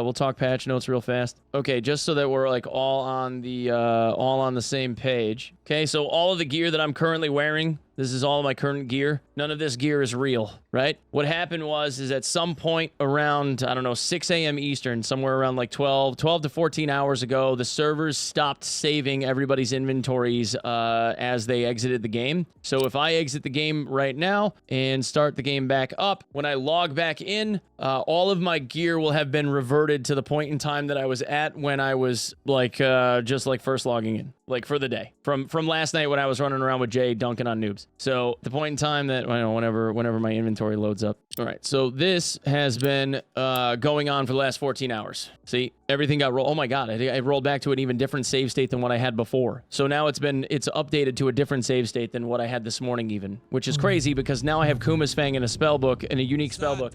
we'll talk patch notes real fast. Okay, just so that we're like all on the same page. Okay, so all of the gear that I'm currently wearing, this is all of my current gear. None of this gear is real, right? What happened is at some point around, I don't know, 6 a.m. Eastern, somewhere around like 12 to 14 hours ago, the servers stopped saving everybody's inventories as they exited the game. So if I exit the game right now and start the game back up, when I log back in, all of my gear will have been reverted to the point in time that I was at when I was like just like first logging in, like for the day from last night when I was running around with Jay dunking on noobs. So the point in time that, I don't know, whenever my inventory loads up. All right, so this has been going on for the last 14 hours. See, everything got rolled. Oh my God, I rolled back to an even different save state than what I had before. So now it's updated to a different save state than what I had this morning even, which is crazy because now I have Kuma's Fang in a spell book and a unique spell book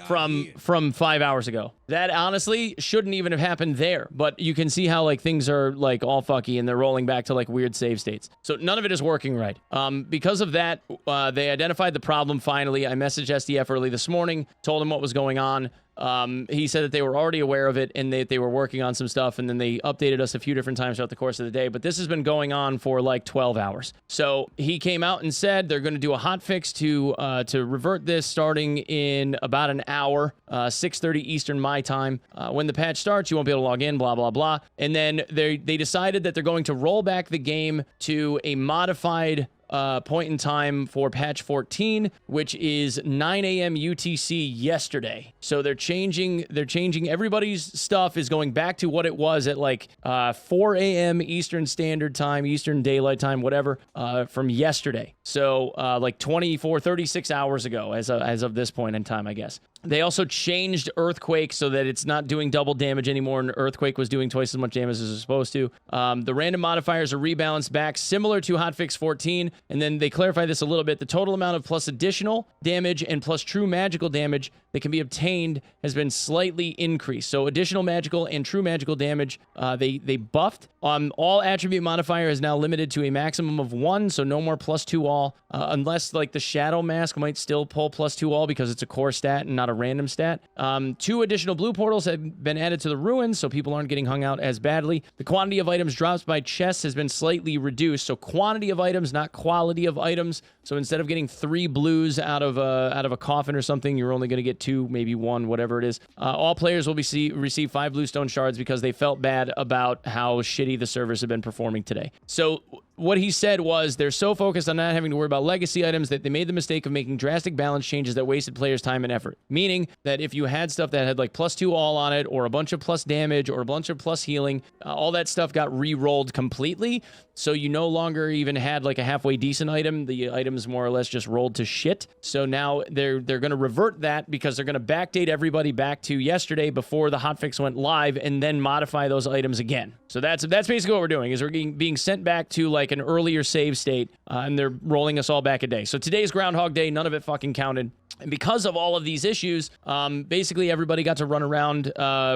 from 5 hours ago. That honestly shouldn't even have happened there, but you can see how like things are like all fucky and they're rolling back to like weird save states. So none of it is working right. Because of that, they identified the problem finally. I messaged SDF early this morning, told him what was going on. He said that they were already aware of it and they were working on some stuff, and then they updated us a few different times throughout the course of the day, but this has been going on for like 12 hours. So he came out and said they're going to do a hot fix to revert this starting in about an hour, 6:30 Eastern my time. When the patch starts, you won't be able to log in, blah, blah, blah. And then they decided that they're going to roll back the game to a modified point in time for patch 14, which is 9 a.m. UTC yesterday. So they're changing everybody's stuff is going back to what it was at like 4 a.m. Eastern Standard Time, Eastern Daylight Time, whatever, from yesterday. So like 36 hours ago as of this point in time, I guess. They also changed Earthquake so that it's not doing double damage anymore, and Earthquake was doing twice as much damage as it's supposed to. The random modifiers are rebalanced back, similar to Hotfix 14, and then they clarify this a little bit. The total amount of plus additional damage and plus true magical damage that can be obtained has been slightly increased. So additional magical and true magical damage, they buffed. All attribute modifier is now limited to a maximum of 1, so no more +2 all, unless like the Shadow Mask might still pull +2 all because it's a core stat and not a random stat. 2 additional blue portals have been added to the ruins, so people aren't getting hung out as badly. The quantity of items dropped by chests has been slightly reduced, so quantity of items, not quality of items. So instead of getting 3 blues out of a coffin or something, you're only going to get 2, maybe 1, whatever it is. All players will receive 5 bluestone shards because they felt bad about how shitty the servers have been performing today. So what he said was they're so focused on not having to worry about legacy items that they made the mistake of making drastic balance changes that wasted players' time and effort. Meaning that if you had stuff that had like +2 all on it, or a bunch of plus damage, or a bunch of plus healing, all that stuff got re-rolled completely. So you no longer even had like a halfway decent item. The items more or less just rolled to shit. So now they're going to revert that because they're going to backdate everybody back to yesterday before the hotfix went live, and then modify those items again. So that's basically what we're doing, is we're being sent back to like an earlier save state, and they're rolling us all back a day. So today's Groundhog Day, none of it fucking counted. And because of all of these issues, basically everybody got to run around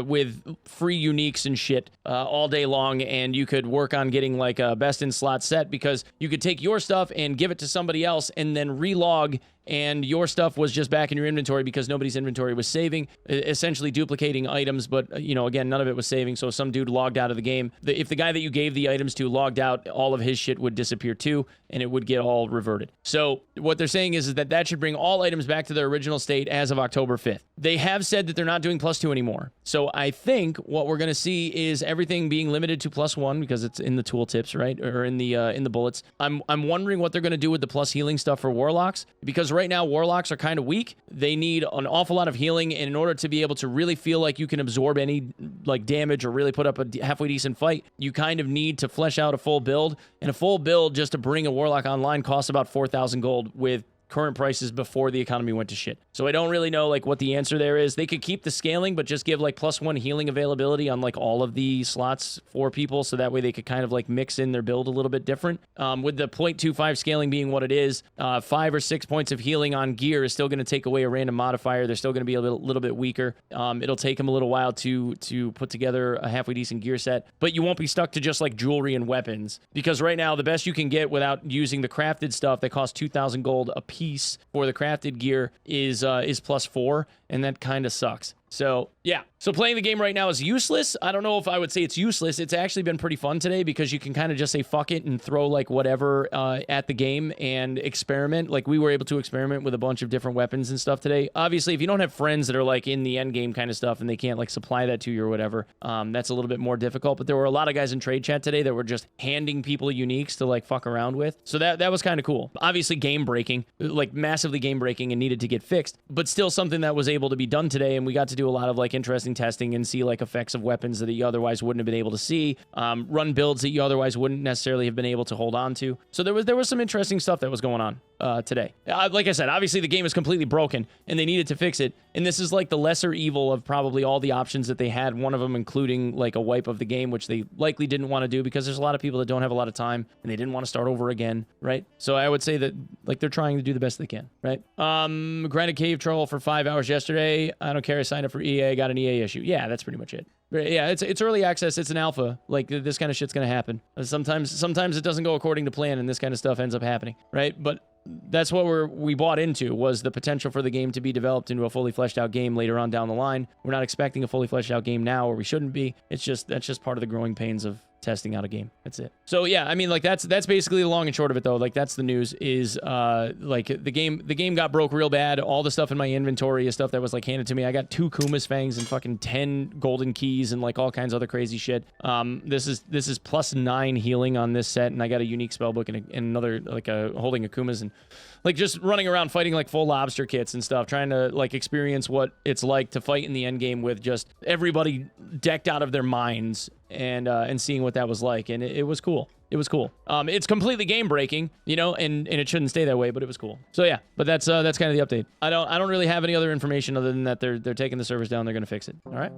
with free uniques and shit all day long, and you could work on getting like a best in slot set, because you could take your stuff and give it to somebody else and then relog, and your stuff was just back in your inventory because nobody's inventory was saving, essentially duplicating items. But, you know, again, none of it was saving, so some dude logged out of the game. If the guy that you gave the items to logged out, all of his shit would disappear too, and it would get all reverted. So what they're saying is that should bring all items back to their original state as of October 5th. They have said that they're not doing +2 anymore. So I think what we're going to see is everything being limited to +1 because it's in the tooltips, right? Or in the bullets. I'm wondering what they're going to do with the plus healing stuff for warlocks, because right now warlocks are kind of weak. They need an awful lot of healing, and in order to be able to really feel like you can absorb any like damage or really put up a halfway decent fight, you kind of need to flesh out a full build. And a full build just to bring a warlock online costs about 4,000 gold with current prices before the economy went to shit. So I don't really know like what the answer there is. They could keep the scaling, but just give like +1 healing availability on like all of the slots for people, so that way they could kind of like mix in their build a little bit different. With the 0.25 scaling being what it is, 5 or 6 points of healing on gear is still going to take away a random modifier. They're still going to be a little bit weaker. It'll take them a little while to put together a halfway decent gear set, but you won't be stuck to just like jewelry and weapons, because right now the best you can get without using the crafted stuff that costs 2,000 gold a piece for the crafted gear is +4, and that kind of sucks. So, yeah. So playing the game right now is useless. I don't know if I would say it's useless. It's actually been pretty fun today because you can kind of just say fuck it and throw like whatever at the game and experiment. Like we were able to experiment with a bunch of different weapons and stuff today. Obviously, if you don't have friends that are like in the end game kind of stuff and they can't like supply that to you or whatever, that's a little bit more difficult. But there were a lot of guys in trade chat today that were just handing people uniques to like fuck around with. So that was kind of cool. Obviously, game breaking, like massively game breaking and needed to get fixed, but still something that was able to be done today. And we got to do a lot of like interesting testing and see like effects of weapons that you otherwise wouldn't have been able to see, run builds that you otherwise wouldn't necessarily have been able to hold on to. So there was some interesting stuff that was going on today. Like I said, obviously the game is completely broken and they needed to fix it. And this is like the lesser evil of probably all the options that they had, one of them including like a wipe of the game, which they likely didn't want to do because there's a lot of people that don't have a lot of time and they didn't want to start over again, right? So I would say that like they're trying to do the best they can, right? Granted cave troll for 5 hours yesterday. I don't care. I signed up for EA. I got an EA issue. Yeah, that's pretty much it. Yeah, it's early access. It's an alpha. Like this kind of shit's gonna happen. Sometimes it doesn't go according to plan, and this kind of stuff ends up happening, right? But that's what we bought into, was the potential for the game to be developed into a fully fleshed out game later on down the line. We're not expecting a fully fleshed out game now, or we shouldn't be. That's just part of the growing pains of testing out a game. That's it. So yeah, I mean, like that's basically the long and short of it though. Like that's the news is like the game got broke real bad. All the stuff in my inventory is stuff that was like handed to me. I got 2 Kuma's fangs and fucking 10 golden keys and like all kinds of other crazy shit. This is +9 healing on this set, and I got a unique spellbook and another like holding a Kuma's, and like just running around fighting like full lobster kits and stuff, trying to like experience what it's like to fight in the end game with just everybody decked out of their minds, and seeing what that was like, and it was cool. It was cool. It's completely game breaking, you know, and it shouldn't stay that way, but it was cool. So yeah, but that's kind of the update. I don't really have any other information other than that they're taking the servers down. They're gonna fix it. All right.